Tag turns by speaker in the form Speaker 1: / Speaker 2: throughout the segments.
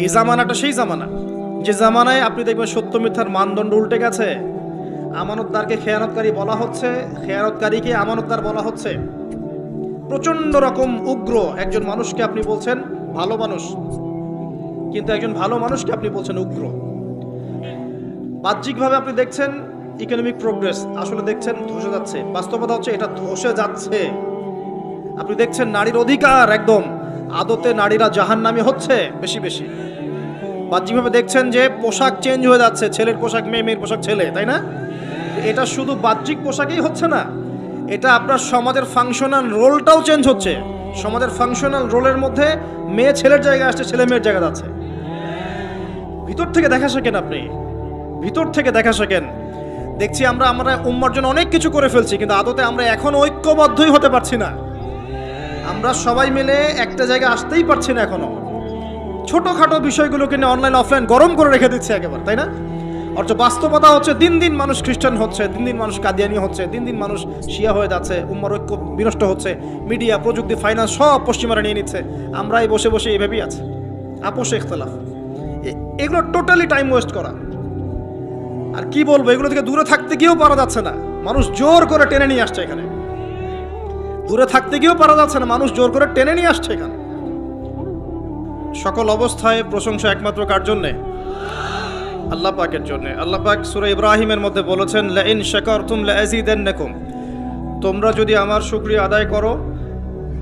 Speaker 1: এই জামানাটা সেই জামানা যে জামানায় আপনি দেখবেন সত্য মিথ্যার মানদণ্ড উল্টে গেছে। আমানতদারকে খেয়ানতকারী বলা হচ্ছে, খেয়ানতকারীকে আমানতদার বলা হচ্ছে। প্রচন্ড রকম উগ্র একজন মানুষকে আপনি বলছেন ভালো মানুষ, কিন্তু একজন ভালো মানুষকে আপনি বলছেন উগ্র। বাহ্যিকভাবে আপনি দেখছেন ইকোনমিক প্রোগ্রেস, আসলে দেখছেন ধসে যাচ্ছে। বাস্তবতা হচ্ছে এটা ধসে যাচ্ছে। আপনি দেখছেন নারীর অধিকার একদম, আদতে নারীরা জাহান্নামী হচ্ছে বেশি বেশি। বাহ্যিকভাবে দেখছেন যে পোশাক চেঞ্জ হয়ে যাচ্ছে, ছেলের পোশাক মেয়ে, মেয়ের পোশাক ছেলে, তাই না? এটা শুধু বাহ্যিক পোশাকেই হচ্ছে না, এটা আপনার সমাজের ফাংশনাল রোলটাও চেঞ্জ হচ্ছে। সমাজের ফাংশনাল রোলের মধ্যে মেয়ে ছেলের জায়গায় আসছে, ছেলে মেয়ের জায়গা যাচ্ছে। ভিতর থেকে দেখা শেখেন, আপনি ভিতর থেকে দেখা শেখেন। দেখছি আমরা উম্মার জন্য অনেক কিছু করে ফেলছি, কিন্তু আদতে আমরা এখন ঐক্যবদ্ধই হতে পারছি না। আমরা সবাই মিলে একটা জায়গায় আসতেই পারছি না এখনো। ছোটখাটো বিষয়গুলোকে নিয়ে অনলাইন অফলাইন গরম করে রেখে দিচ্ছে একেবারে, তাই না? অথচ বাস্তবতা হচ্ছে দিন দিন মানুষ খ্রিস্টান হচ্ছে, দিন দিন মানুষ কাদিয়ানি হচ্ছে, দিন দিন মানুষ শিয়া হয়ে যাচ্ছে, উম্মার ঐক্য বিনষ্ট হচ্ছে। মিডিয়া, প্রযুক্তি, ফাইন্যান্স সব পশ্চিমারা নিয়ে নিচ্ছে। আমরাই বসে বসে এভাবেই আছি, আপোষে ইখতিলাফ। এগুলো টোটালি টাইম ওয়েস্ট করা। আর কি বলবো, এগুলো থেকে দূরে থাকতে গিয়েও পারা যাচ্ছে না। মানুষ জোর করে টেনে নিয়ে আসছে এখানে। দূরে থাকতে গিয়েও পারা যাচ্ছে না, মানুষ জোর করে টেনে নিয়ে আসছে এখানে। সকল অবস্থায় প্রশংসা একমাত্র কার জন্যে? আল্লাহ পাকের জন্য। আল্লাহ পাক সূরা ইব্রাহিমের মধ্যে বলেছেন, লা ইন শাকারতুম লা আযীদান্নাকুম, তোমরা যদি আমার শুকরিয়া আদায় করো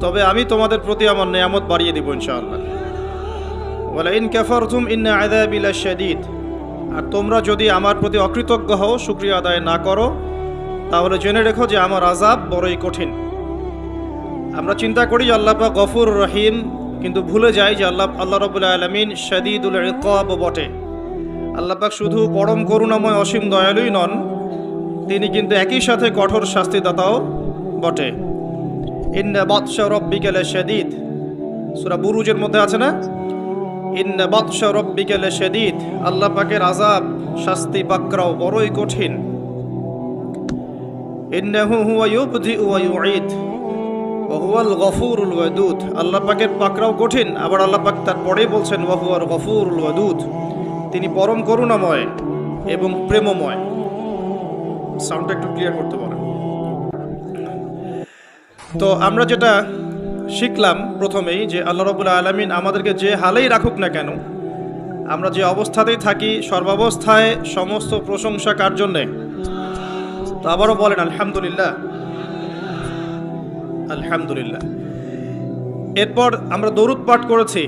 Speaker 1: তবে আমি তোমাদের প্রতি আমার নিয়ামত বাড়িয়ে দিব ইনশাআল্লাহ। ওয়া লা ইন কাফারতুম ইন্না আযাবি লাশাদীদ, আর তোমরা যদি আমার প্রতি অকৃতজ্ঞ হও, শুকরিয়া আদায় না করো, তাহলে জেনে রেখো যে আমার আযাব বড়ই কঠিন। আমরা চিন্তা করি যে আল্লাহ পাক গফুর রহিম, কিন্তু ভুলে যাই যে আল্লাহ রাব্বুল আলামিন শাদীদুল ইকাব বটে। আল্লাহ পাক শুধু পরম করুণাময় অসীম দয়ালুই নন, তিনি কিন্তু একই সাথে কঠোর শাস্তিদাতাও বটে। ইন্না বাতশা রাব্বিকা লাশাদীদ, সূরা বুরুজের মধ্যে আছে না, ইন্না বাতশা রাব্বিকা লাশাদীদ, আল্লাহ পাকের আযাব, শাস্তি পাকড়াও বড়ই কঠিন। ইন্নাহু হুয়া ইউবদিউ ওয়া ইউঈদ ওয়া হুয়াল গফুরুল ওয়াদুদ, আল্লাহ পাকের পাকড়াও কঠিন, আবার আল্লাহ পাক তারপরেই বলছেন ওয়া হুয়াল গফুরুল ওয়াদুদ, তিনি পরম করুণাময় এবং প্রেমময়। সাউন্ডটা একটু ক্লিয়ার করতে পারেন? তো আমরা যেটা শিখলাম প্রথমেই, যে আল্লাহ রাব্বুল আলামিন আমাদেরকে যে হালেই রাখুক না কেন, আমরা যে অবস্থাতেই থাকি, সর্বাবস্থায় সমস্ত প্রশংসা কার জন্যে? তো আবারও বলেন আলহামদুলিল্লাহ, আলহামদুলিল্লাহ। এরপর আমরা দরুদ পাঠ করেছি।